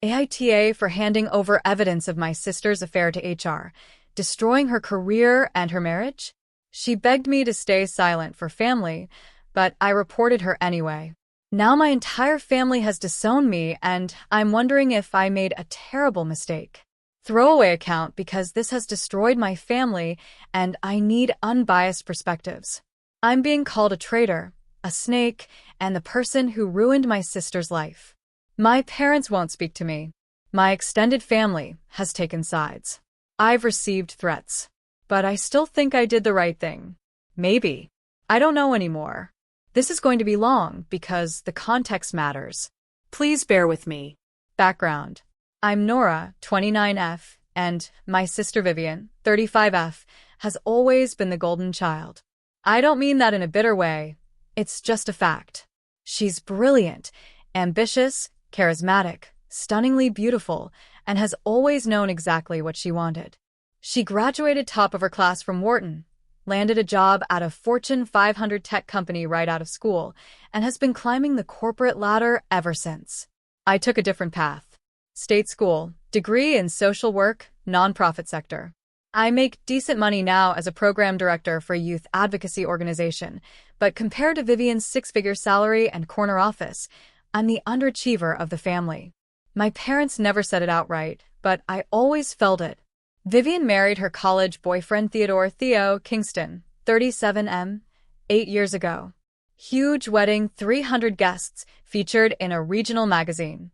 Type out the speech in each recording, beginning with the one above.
AITA for handing over evidence of my sister's affair to HR, destroying her career and her marriage? She begged me to stay silent for family, but I reported her anyway. Now my entire family has disowned me, and I'm wondering if I made a terrible mistake. Throwaway account because this has destroyed my family, and I need unbiased perspectives. I'm being called a traitor, a snake, and the person who ruined my sister's life. My parents won't speak to me. My extended family has taken sides. I've received threats. But I still think I did the right thing. Maybe. I don't know anymore. This is going to be long because the context matters. Please bear with me. Background. I'm Nora, 29F, and my sister Vivian, 35F, has always been the golden child. I don't mean that in a bitter way. It's just a fact. She's brilliant, ambitious, charismatic, stunningly beautiful, and has always known exactly what she wanted. She graduated top of her class from Wharton, landed a job at a Fortune 500 tech company right out of school, and has been climbing the corporate ladder ever since. I took a different path. State school, degree in social work, nonprofit sector. I make decent money now as a program director for a youth advocacy organization, but compared to Vivian's six-figure salary and corner office, I'm the underachiever of the family. My parents never said it outright, but I always felt it. Vivian married her college boyfriend Theo Kingston, 37M, 8 years ago. Huge wedding, 300 guests, featured in a regional magazine.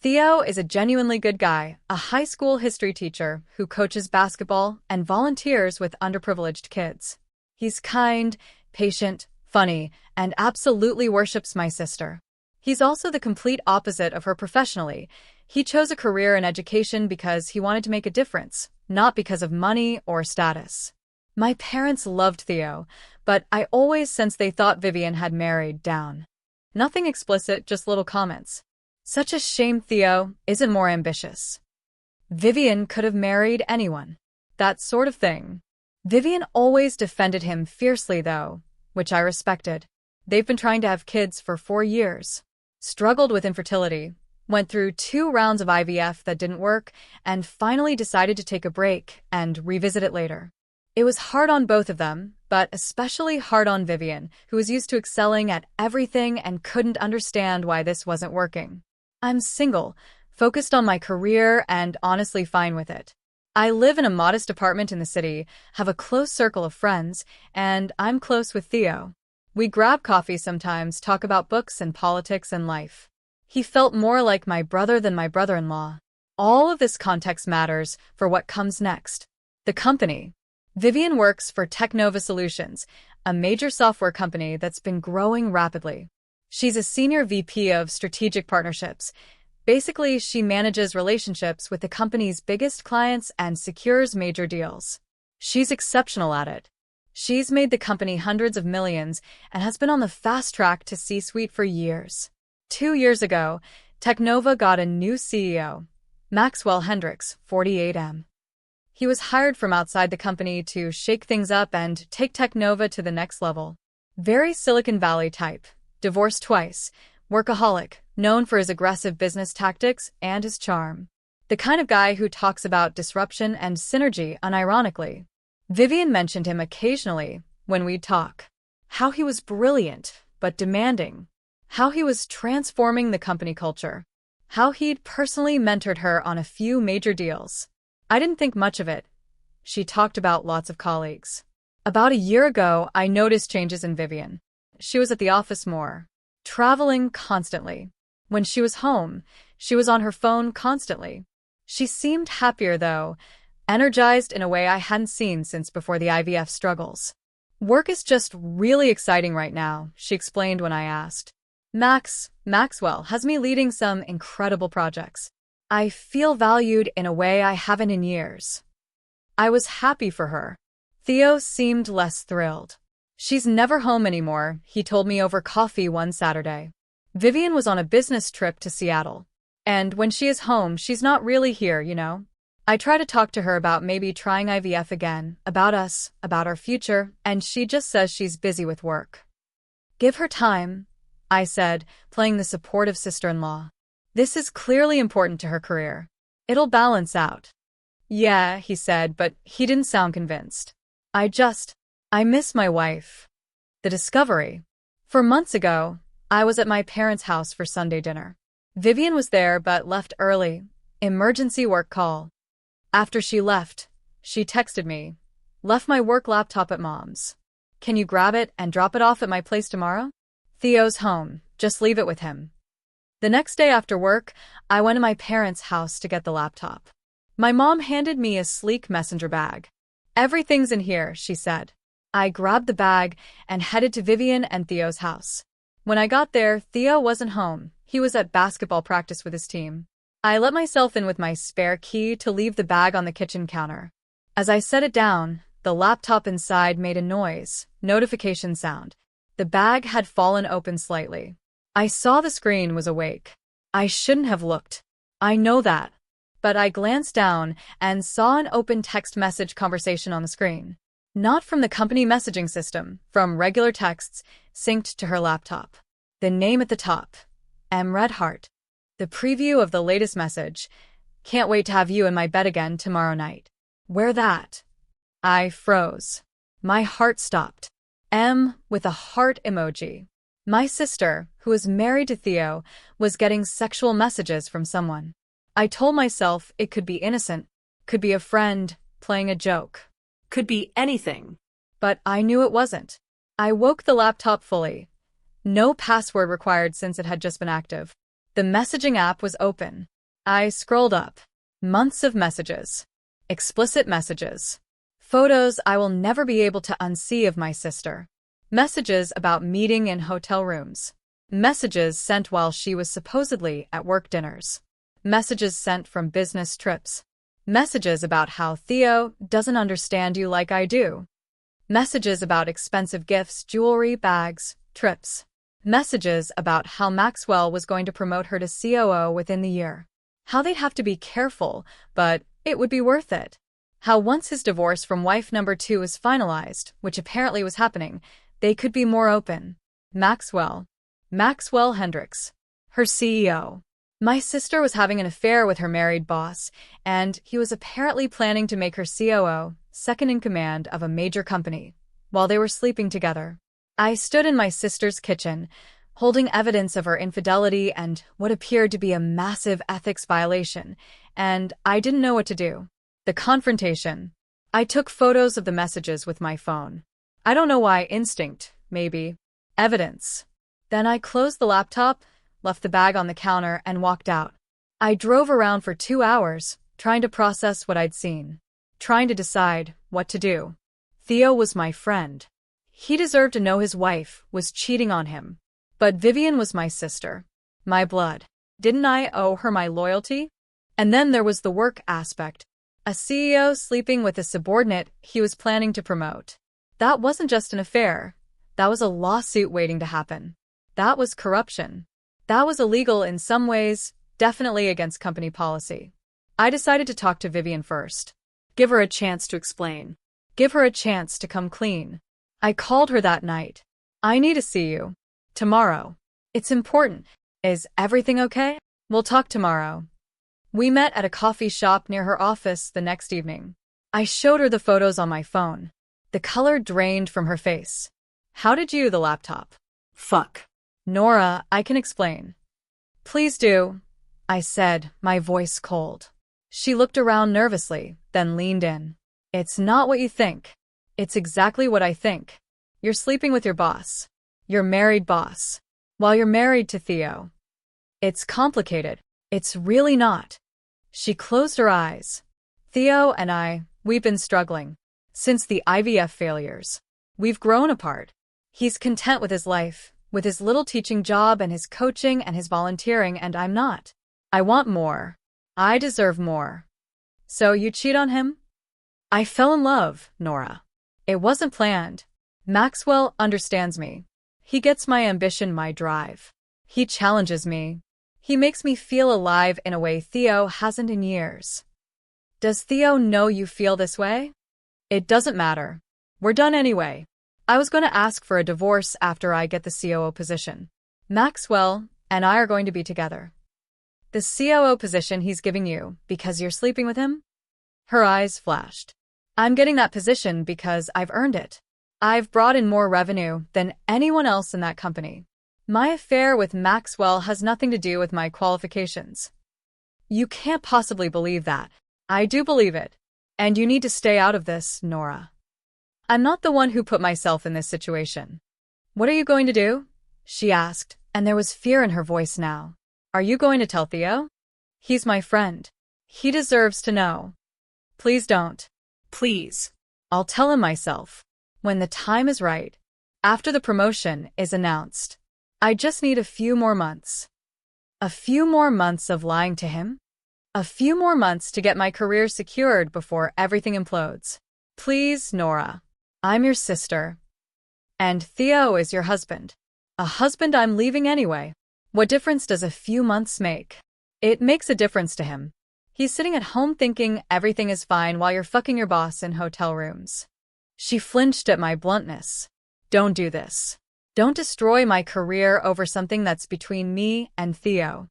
Theo is a genuinely good guy, a high school history teacher who coaches basketball and volunteers with underprivileged kids. He's kind, patient, funny, and absolutely worships my sister. He's also the complete opposite of her professionally. He chose a career in education because he wanted to make a difference, not because of money or status. My parents loved Theo, but I always sensed they thought Vivian had married down. Nothing explicit, just little comments. Such a shame Theo isn't more ambitious. Vivian could have married anyone. That sort of thing. Vivian always defended him fiercely though, which I respected. They've been trying to have kids for 4 years. Struggled with infertility, went through 2 rounds of IVF that didn't work, and finally decided to take a break and revisit it later. It was hard on both of them, but especially hard on Vivian, who was used to excelling at everything and couldn't understand why this wasn't working. I'm single, focused on my career, and honestly fine with it. I live in a modest apartment in the city, have a close circle of friends, and I'm close with Theo. We grab coffee sometimes, talk about books and politics and life. He felt more like my brother than my brother-in-law. All of this context matters for what comes next. The company. Vivian works for Technova Solutions, a major software company that's been growing rapidly. She's a senior VP of strategic partnerships. Basically, she manages relationships with the company's biggest clients and secures major deals. She's exceptional at it. She's made the company hundreds of millions and has been on the fast track to C-suite for years. 2 years ago, Technova got a new CEO, Maxwell Hendricks, 48M. He was hired from outside the company to shake things up and take Technova to the next level. Very Silicon Valley type, divorced twice, workaholic, known for his aggressive business tactics and his charm. The kind of guy who talks about disruption and synergy unironically. Vivian mentioned him occasionally when we'd talk. How he was brilliant, but demanding. How he was transforming the company culture. How he'd personally mentored her on a few major deals. I didn't think much of it. She talked about lots of colleagues. About a year ago, I noticed changes in Vivian. She was at the office more. Traveling constantly. When she was home, she was on her phone constantly. She seemed happier though, energized in a way I hadn't seen since before the IVF struggles. Work is just really exciting right now, she explained when I asked. Maxwell has me leading some incredible projects. I feel valued in a way I haven't in years. I was happy for her. Theo seemed less thrilled. She's never home anymore, he told me over coffee one Saturday. Vivian was on a business trip to Seattle. And when she is home, she's not really here, you know? I try to talk to her about maybe trying IVF again, about us, about our future, and she just says she's busy with work. Give her time, I said, playing the supportive sister-in-law. This is clearly important to her career. It'll balance out. Yeah, he said, but he didn't sound convinced. I miss my wife. The discovery. For months ago, I was at my parents' house for Sunday dinner. Vivian was there but left early. Emergency work call. After she left, she texted me. Left my work laptop at mom's. Can you grab it and drop it off at my place tomorrow? Theo's home. Just leave it with him. The next day after work, I went to my parents' house to get the laptop. My mom handed me a sleek messenger bag. Everything's in here, she said. I grabbed the bag and headed to Vivian and Theo's house. When I got there, Theo wasn't home. He was at basketball practice with his team. I let myself in with my spare key to leave the bag on the kitchen counter. As I set it down, the laptop inside made a notification sound. The bag had fallen open slightly. I saw the screen was awake. I shouldn't have looked. I know that. But I glanced down and saw an open text message conversation on the screen. Not from the company messaging system, from regular texts synced to her laptop. The name at the top, M. Redhart. The preview of the latest message. Can't wait to have you in my bed again tomorrow night. Where that? I froze. My heart stopped. M with a heart emoji. My sister, who is married to Theo, was getting sexual messages from someone. I told myself it could be innocent, could be a friend playing a joke, could be anything. But I knew it wasn't. I woke the laptop fully. No password required since it had just been active. The messaging app was open. I scrolled up. Months of messages. Explicit messages. Photos I will never be able to unsee of my sister. Messages about meeting in hotel rooms. Messages sent while she was supposedly at work dinners. Messages sent from business trips. Messages about how Theo doesn't understand you like I do. Messages about expensive gifts, jewelry, bags, trips. Messages about how Maxwell was going to promote her to COO within the year. How they'd have to be careful, but it would be worth it. How once his divorce from wife number 2 was finalized, which apparently was happening, they could be more open. Maxwell Hendricks, her CEO. My sister was having an affair with her married boss, and he was apparently planning to make her COO, second in command of a major company, while they were sleeping together. I stood in my sister's kitchen, holding evidence of her infidelity and what appeared to be a massive ethics violation, and I didn't know what to do. The confrontation. I took photos of the messages with my phone. I don't know why, instinct, maybe. Evidence. Then I closed the laptop, left the bag on the counter, and walked out. I drove around for 2 hours, trying to process what I'd seen, trying to decide what to do. Theo was my friend. He deserved to know his wife was cheating on him. But Vivian was my sister, my blood. Didn't I owe her my loyalty? And then there was the work aspect. A CEO sleeping with a subordinate he was planning to promote. That wasn't just an affair. That was a lawsuit waiting to happen. That was corruption. That was illegal in some ways, definitely against company policy. I decided to talk to Vivian first. Give her a chance to explain. Give her a chance to come clean. I called her that night. I need to see you. Tomorrow. It's important. Is everything okay? We'll talk tomorrow. We met at a coffee shop near her office the next evening. I showed her the photos on my phone. The color drained from her face. How did you, the laptop? Fuck. Nora, I can explain. Please do, I said, my voice cold. She looked around nervously, then leaned in. It's not what you think. It's exactly what I think. You're sleeping with your boss. Your married boss. While you're married to Theo. It's complicated. It's really not. She closed her eyes. Theo and we've been struggling. Since the IVF failures. We've grown apart. He's content with his life, with his little teaching job and his coaching and his volunteering, and I'm not. I want more. I deserve more. So you cheat on him? I fell in love, Nora. It wasn't planned. Maxwell understands me. He gets my ambition, my drive. He challenges me. He makes me feel alive in a way Theo hasn't in years. Does Theo know you feel this way? It doesn't matter. We're done anyway. I was going to ask for a divorce after I get the COO position. Maxwell and I are going to be together. The COO position he's giving you because you're sleeping with him? Her eyes flashed. I'm getting that position because I've earned it. I've brought in more revenue than anyone else in that company. My affair with Maxwell has nothing to do with my qualifications. You can't possibly believe that. I do believe it. And you need to stay out of this, Nora. I'm not the one who put myself in this situation. What are you going to do? She asked, and there was fear in her voice now. Are you going to tell Theo? He's my friend. He deserves to know. Please don't. Please. I'll tell him myself. When the time is right. After the promotion is announced. I just need a few more months. A few more months of lying to him? A few more months to get my career secured before everything implodes. Please, Nora. I'm your sister. And Theo is your husband. A husband I'm leaving anyway. What difference does a few months make? It makes a difference to him. He's sitting at home thinking everything is fine while you're fucking your boss in hotel rooms. She flinched at my bluntness. Don't do this. Don't destroy my career over something that's between me and Theo.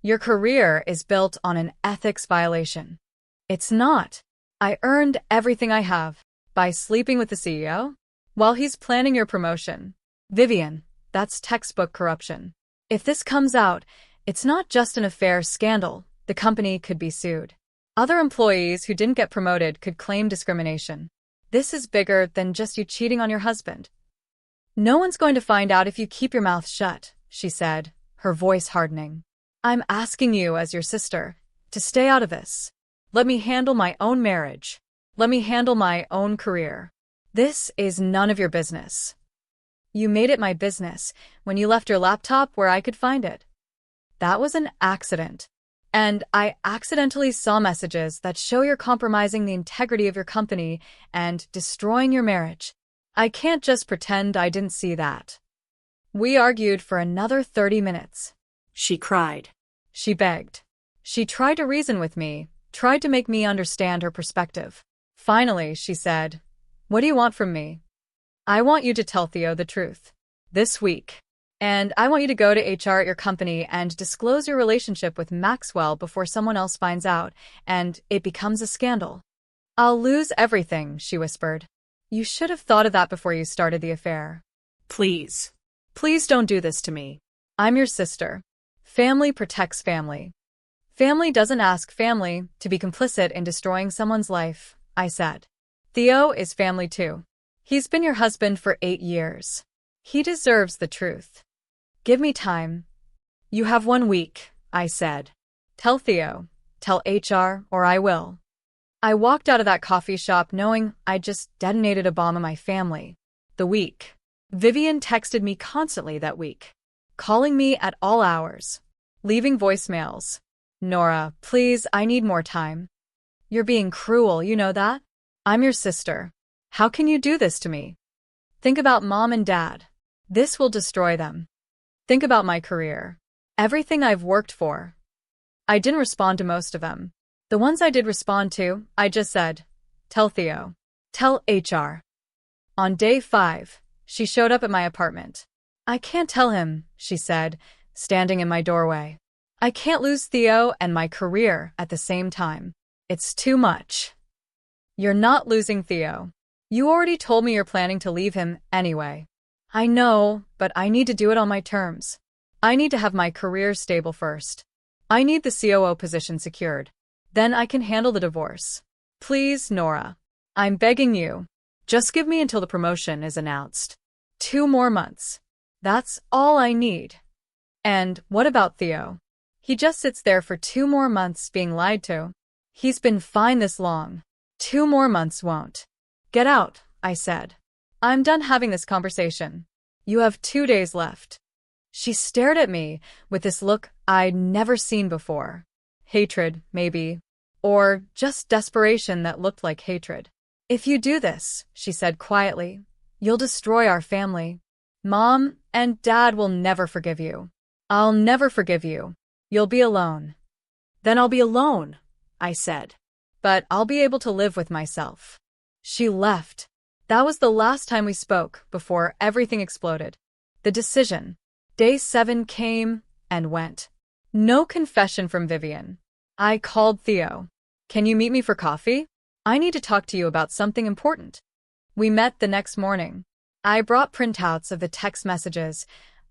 Your career is built on an ethics violation. It's not. I earned everything I have by sleeping with the CEO while he's planning your promotion. Vivian, that's textbook corruption. If this comes out, it's not just an affair scandal. The company could be sued. Other employees who didn't get promoted could claim discrimination. This is bigger than just you cheating on your husband. No one's going to find out if you keep your mouth shut, she said, her voice hardening. I'm asking you as your sister to stay out of this. Let me handle my own marriage. Let me handle my own career. This is none of your business. You made it my business when you left your laptop where I could find it. That was an accident. And I accidentally saw messages that show you're compromising the integrity of your company and destroying your marriage. I can't just pretend I didn't see that. We argued for another 30 minutes. She cried. She begged. She tried to reason with me, tried to make me understand her perspective. Finally, she said, "What do you want from me?" "I want you to tell Theo the truth. This week. And I want you to go to HR at your company and disclose your relationship with Maxwell before someone else finds out, and it becomes a scandal." "I'll lose everything," she whispered. "You should have thought of that before you started the affair. Please. Please don't do this to me. I'm your sister. Family protects family. Family doesn't ask family to be complicit in destroying someone's life," I said. "Theo is family too. He's been your husband for 8 years. He deserves the truth. Give me time." "You have 1 week," I said. "Tell Theo, tell HR, or I will." I walked out of that coffee shop knowing I just detonated a bomb on my family. The week. Vivian texted me constantly that week, calling me at all hours, leaving voicemails. "Nora, please, I need more time. You're being cruel, you know that? I'm your sister. How can you do this to me? Think about Mom and Dad. This will destroy them. Think about my career. Everything I've worked for." I didn't respond to most of them. The ones I did respond to, I just said, "Tell Theo. Tell HR." On day 5, she showed up at my apartment. "I can't tell him," she said, standing in my doorway. "I can't lose Theo and my career at the same time. It's too much." "You're not losing Theo. You already told me you're planning to leave him anyway." "I know, but I need to do it on my terms. I need to have my career stable first. I need the COO position secured. Then I can handle the divorce. Please, Nora. I'm begging you. Just give me until the promotion is announced. 2 more months. That's all I need." "And what about Theo? He just sits there for 2 more months being lied to. He's been fine this long. 2 more months won't." "Get out," I said. "I'm done having this conversation. You have 2 days left." She stared at me with this look I'd never seen before. Hatred, maybe. Or just desperation that looked like hatred. "If you do this," she said quietly, "you'll destroy our family. Mom and Dad will never forgive you. I'll never forgive you. You'll be alone." "Then I'll be alone," I said. "But I'll be able to live with myself." She left. That was the last time we spoke before everything exploded. The decision. Day 7 came and went. No confession from Vivian. I called Theo. Can you meet me for coffee? I need to talk to you about something important. We met the next morning. I brought printouts of the text messages.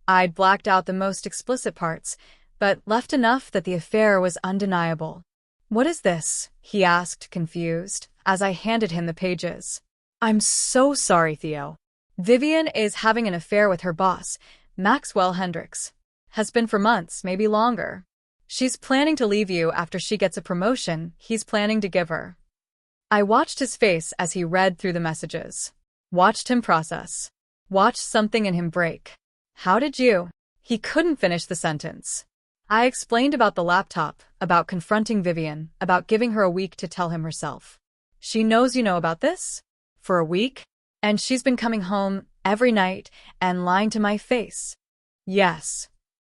I'd blacked out the most explicit parts, but left enough that the affair was undeniable. What is this? He asked, confused, as I handed him the pages. I'm so sorry, Theo. Vivian is having an affair with her boss, Maxwell Hendricks. Has been for months, maybe longer. She's planning to leave you after she gets a promotion he's planning to give her. I watched his face as he read through the messages. Watched him process. Watched something in him break. How did you? He couldn't finish the sentence. I explained about the laptop, about confronting Vivian, about giving her a week to tell him herself. She knows you know about this? For a week? And she's been coming home every night and lying to my face. Yes.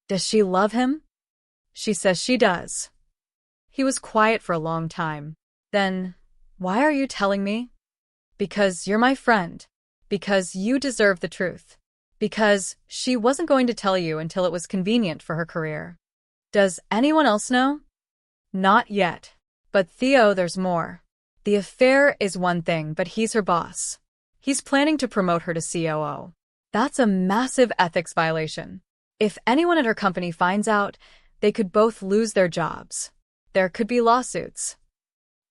Does she love him? She says she does. He was quiet for a long time. Then, why are you telling me? Because you're my friend. Because you deserve the truth. Because she wasn't going to tell you until it was convenient for her career. Does anyone else know? Not yet. But Theo, there's more. The affair is one thing, but he's her boss. He's planning to promote her to COO. That's a massive ethics violation. If anyone at her company finds out, they could both lose their jobs. There could be lawsuits.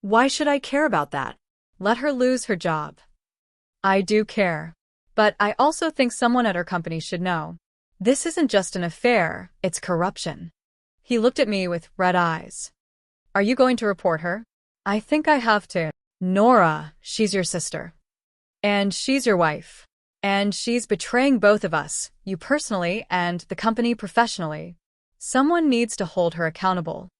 Why should I care about that? Let her lose her job. I do care. But I also think someone at her company should know. This isn't just an affair, it's corruption. He looked at me with red eyes. Are you going to report her? I think I have to. Nora, she's your sister. And she's your wife. And she's betraying both of us, you personally and the company professionally. Someone needs to hold her accountable.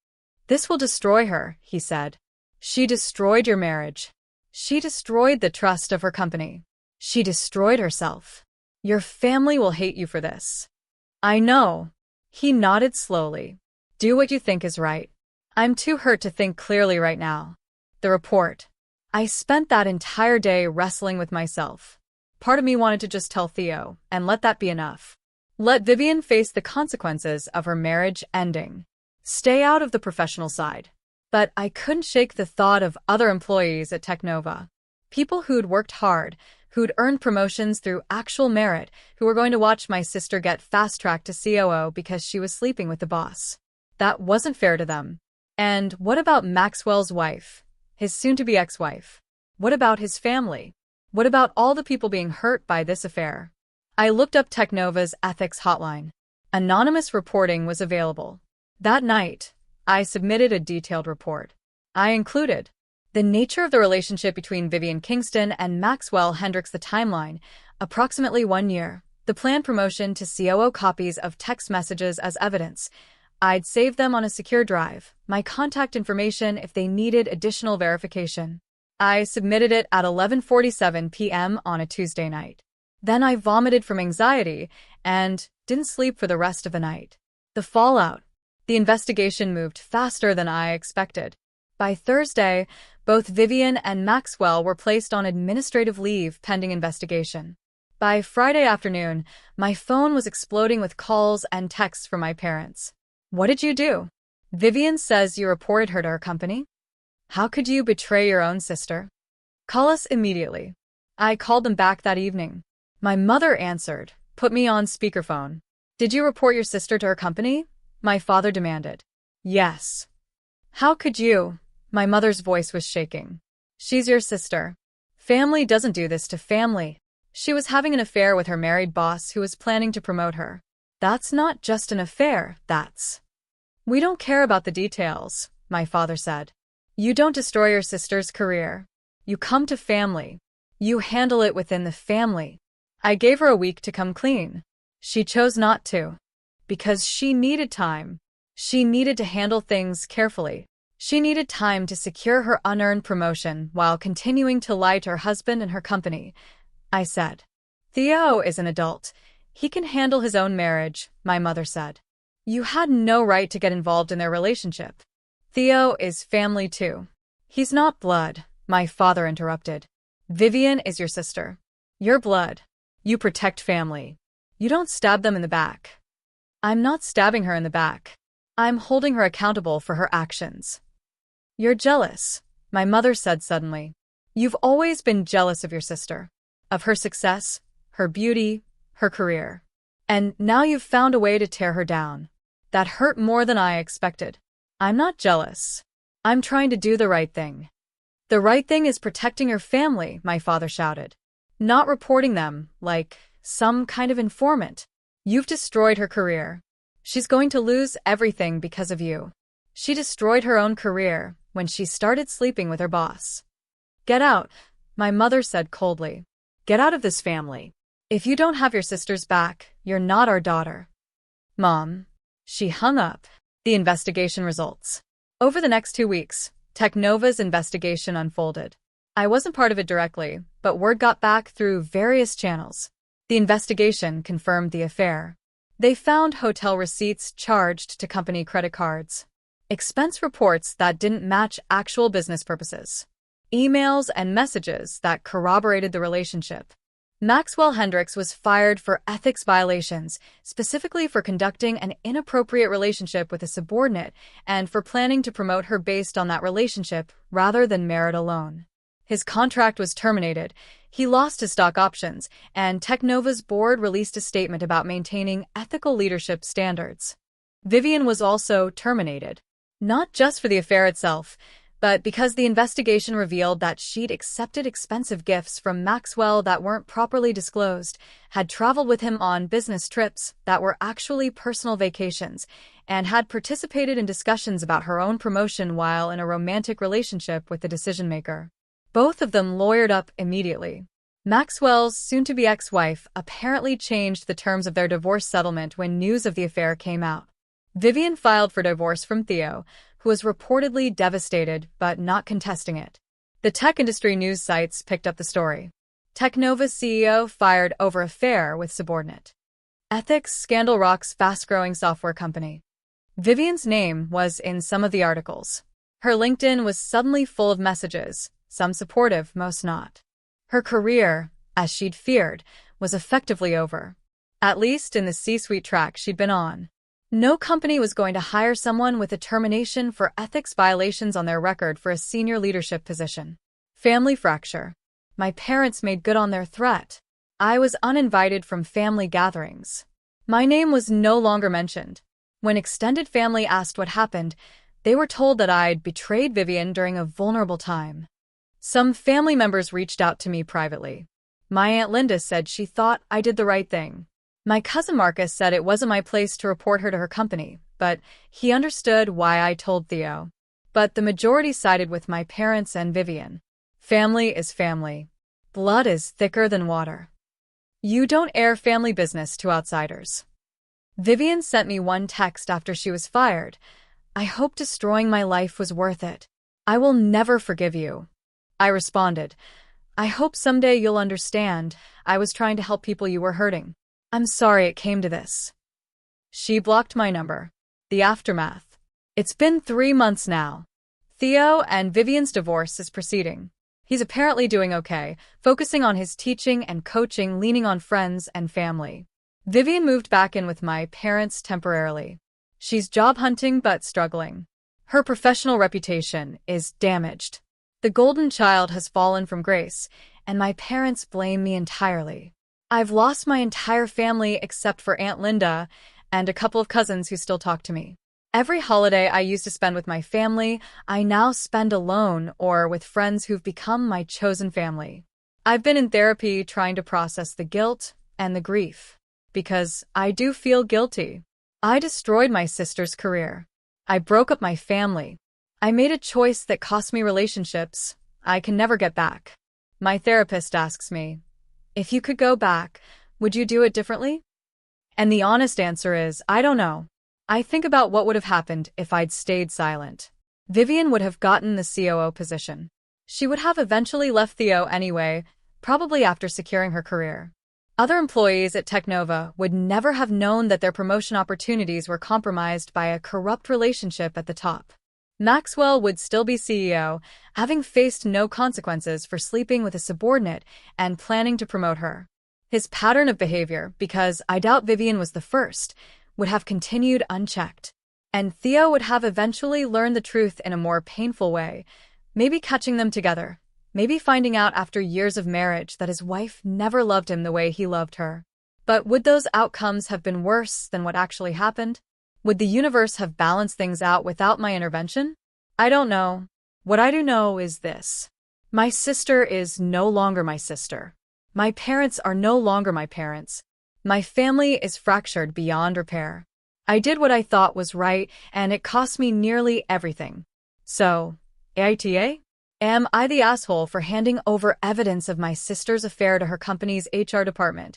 This will destroy her, he said. She destroyed your marriage. She destroyed the trust of her company. She destroyed herself. Your family will hate you for this. I know. He nodded slowly. Do what you think is right. I'm too hurt to think clearly right now. The report. I spent that entire day wrestling with myself. Part of me wanted to just tell Theo, and let that be enough. Let Vivian face the consequences of her marriage ending. Stay out of the professional side. But I couldn't shake the thought of other employees at Technova. People who'd worked hard, who'd earned promotions through actual merit, who were going to watch my sister get fast-tracked to COO because she was sleeping with the boss. That wasn't fair to them. And what about Maxwell's wife? His soon-to-be ex-wife? What about his family? What about all the people being hurt by this affair? I looked up Technova's ethics hotline. Anonymous reporting was available. That night, I submitted a detailed report. I included the nature of the relationship between Vivian Kingston and Maxwell Hendricks, the timeline, approximately 1 year, the planned promotion to COO, copies of text messages as evidence. I'd save them on a secure drive, my contact information if they needed additional verification. I submitted it at 11:47 p.m. on a Tuesday night. Then I vomited from anxiety and didn't sleep for the rest of the night. The fallout. The investigation moved faster than I expected. By Thursday, both Vivian and Maxwell were placed on administrative leave pending investigation. By Friday afternoon, my phone was exploding with calls and texts from my parents. What did you do? Vivian says you reported her to her company? How could you betray your own sister? Call us immediately. I called them back that evening. My mother answered, put me on speakerphone. Did you report your sister to her company? My father demanded. Yes. How could you? My mother's voice was shaking. She's your sister. Family doesn't do this to family. She was having an affair with her married boss who was planning to promote her. That's not just an affair, that's... We don't care about the details, my father said. You don't destroy your sister's career. You come to family. You handle it within the family. I gave her a week to come clean. She chose not to. Because she needed time. She needed to handle things carefully. She needed time to secure her unearned promotion while continuing to lie to her husband and her company. I said. Theo is an adult. He can handle his own marriage, my mother said. You had no right to get involved in their relationship. Theo is family too. He's not blood, my father interrupted. Vivian is your sister. You're blood. You protect family. You don't stab them in the back. I'm not stabbing her in the back. I'm holding her accountable for her actions. You're jealous, my mother said suddenly. You've always been jealous of your sister, of her success, her beauty, her career. And now you've found a way to tear her down. That hurt more than I expected. I'm not jealous. I'm trying to do the right thing. The right thing is protecting your family, my father shouted. Not reporting them like some kind of informant. You've destroyed her career. She's going to lose everything because of you. She destroyed her own career when she started sleeping with her boss. Get out, my mother said coldly. Get out of this family. If you don't have your sisters back, you're not our daughter. Mom. She hung up. The investigation results. Over the next 2 weeks, Technova's investigation unfolded. I wasn't part of it directly, but word got back through various channels. The investigation confirmed the affair. They found hotel receipts charged to company credit cards, expense reports that didn't match actual business purposes, emails and messages that corroborated the relationship. Maxwell Hendricks was fired for ethics violations, specifically for conducting an inappropriate relationship with a subordinate and for planning to promote her based on that relationship rather than merit alone. His contract was terminated, he lost his stock options, and Technova's board released a statement about maintaining ethical leadership standards. Vivian was also terminated, not just for the affair itself, but because the investigation revealed that she'd accepted expensive gifts from Maxwell that weren't properly disclosed, had traveled with him on business trips that were actually personal vacations, and had participated in discussions about her own promotion while in a romantic relationship with the decision-maker. Both of them lawyered up immediately. Maxwell's soon-to-be ex-wife apparently changed the terms of their divorce settlement when news of the affair came out. Vivian filed for divorce from Theo, who was reportedly devastated but not contesting it. The tech industry news sites picked up the story. Technova's CEO fired over affair with subordinate. Ethics scandal rocks fast-growing software company. Vivian's name was in some of the articles. Her LinkedIn was suddenly full of messages, some supportive, most not. Her career, as she'd feared, was effectively over. At least in the C-suite track she'd been on. No company was going to hire someone with a termination for ethics violations on their record for a senior leadership position. Family fracture. My parents made good on their threat. I was uninvited from family gatherings. My name was no longer mentioned. When extended family asked what happened, they were told that I'd betrayed Vivian during a vulnerable time. Some family members reached out to me privately. My Aunt Linda said she thought I did the right thing. My cousin Marcus said it wasn't my place to report her to her company, but he understood why I told Theo. But the majority sided with my parents and Vivian. Family is family. Blood is thicker than water. You don't air family business to outsiders. Vivian sent me one text after she was fired. I hope destroying my life was worth it. I will never forgive you. I responded, I hope someday you'll understand. I was trying to help people you were hurting. I'm sorry it came to this. She blocked my number. The aftermath. It's been 3 months now. Theo and Vivian's divorce is proceeding. He's apparently doing okay, focusing on his teaching and coaching, leaning on friends and family. Vivian moved back in with my parents temporarily. She's job hunting but struggling. Her professional reputation is damaged. The golden child has fallen from grace, and my parents blame me entirely. I've lost my entire family except for Aunt Linda and a couple of cousins who still talk to me. Every holiday I used to spend with my family, I now spend alone or with friends who've become my chosen family. I've been in therapy trying to process the guilt and the grief, because I do feel guilty. I destroyed my sister's career. I broke up my family. I made a choice that cost me relationships I can never get back. My therapist asks me, if you could go back, would you do it differently? And the honest answer is, I don't know. I think about what would have happened if I'd stayed silent. Vivian would have gotten the COO position. She would have eventually left Theo anyway, probably after securing her career. Other employees at Technova would never have known that their promotion opportunities were compromised by a corrupt relationship at the top. Maxwell would still be CEO, having faced no consequences for sleeping with a subordinate and planning to promote her. His pattern of behavior, because I doubt Vivian was the first, would have continued unchecked. And Theo would have eventually learned the truth in a more painful way, maybe catching them together, maybe finding out after years of marriage that his wife never loved him the way he loved her. But would those outcomes have been worse than what actually happened? Would the universe have balanced things out without my intervention? I don't know. What I do know is this. My sister is no longer my sister. My parents are no longer my parents. My family is fractured beyond repair. I did what I thought was right, and it cost me nearly everything. So, AITA? Am I the asshole for handing over evidence of my sister's affair to her company's HR department,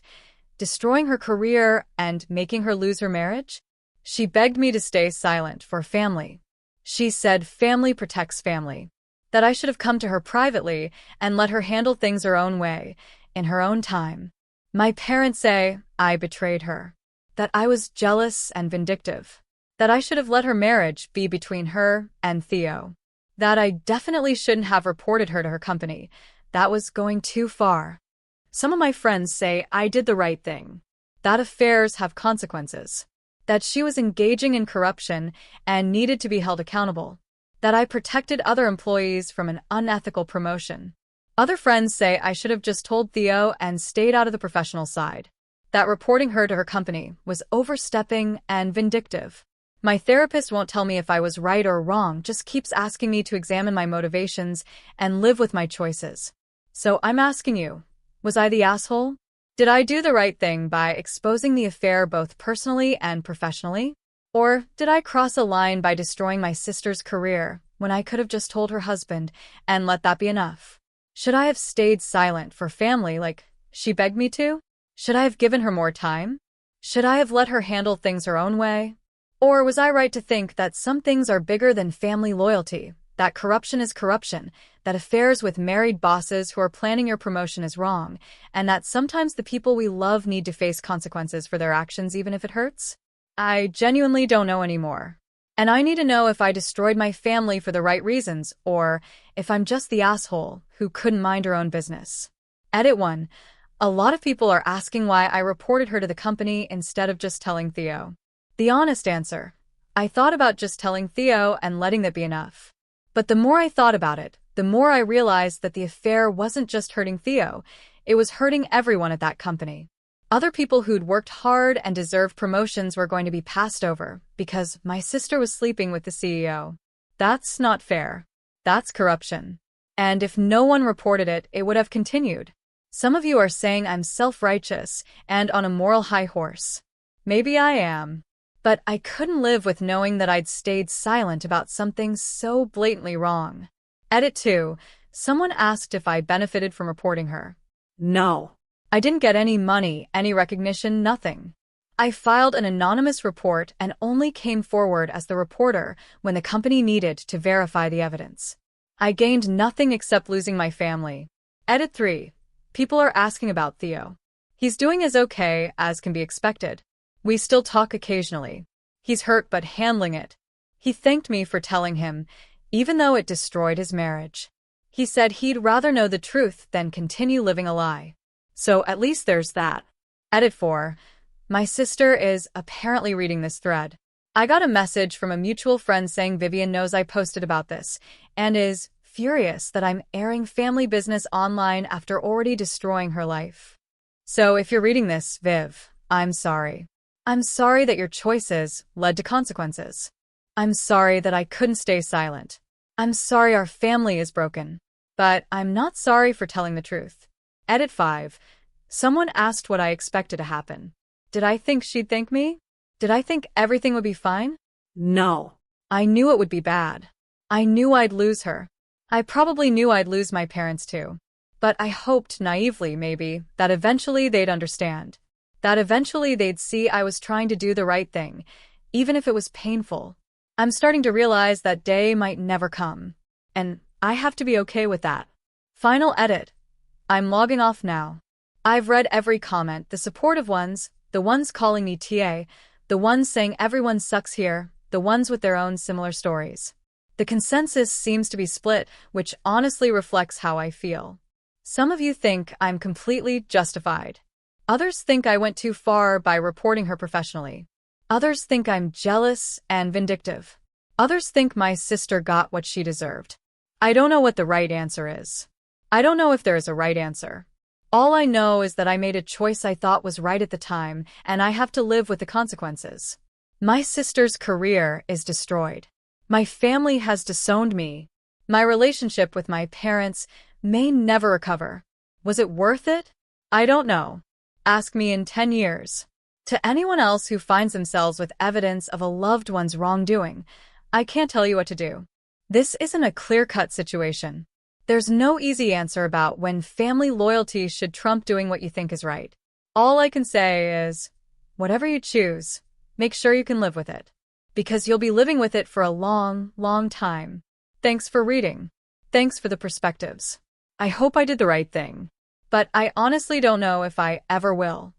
destroying her career and making her lose her marriage? She begged me to stay silent for family. She said family protects family. That I should have come to her privately and let her handle things her own way, in her own time. My parents say I betrayed her. That I was jealous and vindictive. That I should have let her marriage be between her and Theo. That I definitely shouldn't have reported her to her company. That was going too far. Some of my friends say I did the right thing. That affairs have consequences. That she was engaging in corruption and needed to be held accountable. That I protected other employees from an unethical promotion. Other friends say I should have just told Theo and stayed out of the professional side. That reporting her to her company was overstepping and vindictive. My therapist won't tell me if I was right or wrong, just keeps asking me to examine my motivations and live with my choices. So I'm asking you, was I the asshole? Did I do the right thing by exposing the affair both personally and professionally? Or did I cross a line by destroying my sister's career when I could have just told her husband and let that be enough? Should I have stayed silent for family like she begged me to? Should I have given her more time? Should I have let her handle things her own way? Or was I right to think that some things are bigger than family loyalty, that corruption is corruption, that affairs with married bosses who are planning your promotion is wrong, and that sometimes the people we love need to face consequences for their actions even if it hurts? I genuinely don't know anymore. And I need to know if I destroyed my family for the right reasons, or if I'm just the asshole who couldn't mind her own business. Edit 1. A lot of people are asking why I reported her to the company instead of just telling Theo. The honest answer: I thought about just telling Theo and letting that be enough. But the more I thought about it, the more I realized that the affair wasn't just hurting Theo, it was hurting everyone at that company. Other people who'd worked hard and deserved promotions were going to be passed over because my sister was sleeping with the CEO. That's not fair. That's corruption. And if no one reported it, it would have continued. Some of you are saying I'm self-righteous and on a moral high horse. Maybe I am. But I couldn't live with knowing that I'd stayed silent about something so blatantly wrong. Edit 2. Someone asked if I benefited from reporting her. No. I didn't get any money, any recognition, nothing. I filed an anonymous report and only came forward as the reporter when the company needed to verify the evidence. I gained nothing except losing my family. Edit 3. People are asking about Theo. He's doing as okay as can be expected. We still talk occasionally. He's hurt but handling it. He thanked me for telling him, even though it destroyed his marriage. He said he'd rather know the truth than continue living a lie. So at least there's that. Edit 4. My sister is apparently reading this thread. I got a message from a mutual friend saying Vivian knows I posted about this and is furious that I'm airing family business online after already destroying her life. So if you're reading this, Viv, I'm sorry. I'm sorry that your choices led to consequences. I'm sorry that I couldn't stay silent. I'm sorry our family is broken. But I'm not sorry for telling the truth. Edit 5. Someone asked what I expected to happen. Did I think she'd thank me? Did I think everything would be fine? No. I knew it would be bad. I knew I'd lose her. I probably knew I'd lose my parents too. But I hoped naively, maybe, that eventually they'd understand. That eventually they'd see I was trying to do the right thing, even if it was painful. I'm starting to realize that day might never come. And I have to be okay with that. Final edit. I'm logging off now. I've read every comment, the supportive ones, the ones calling me TA, the ones saying everyone sucks here, the ones with their own similar stories. The consensus seems to be split, which honestly reflects how I feel. Some of you think I'm completely justified. Others think I went too far by reporting her professionally. Others think I'm jealous and vindictive. Others think my sister got what she deserved. I don't know what the right answer is. I don't know if there is a right answer. All I know is that I made a choice I thought was right at the time, and I have to live with the consequences. My sister's career is destroyed. My family has disowned me. My relationship with my parents may never recover. Was it worth it? I don't know. Ask me in 10 years. To anyone else who finds themselves with evidence of a loved one's wrongdoing, I can't tell you what to do. This isn't a clear-cut situation. There's no easy answer about when family loyalty should trump doing what you think is right. All I can say is, whatever you choose, make sure you can live with it. Because you'll be living with it for a long, long time. Thanks for reading. Thanks for the perspectives. I hope I did the right thing. But I honestly don't know if I ever will.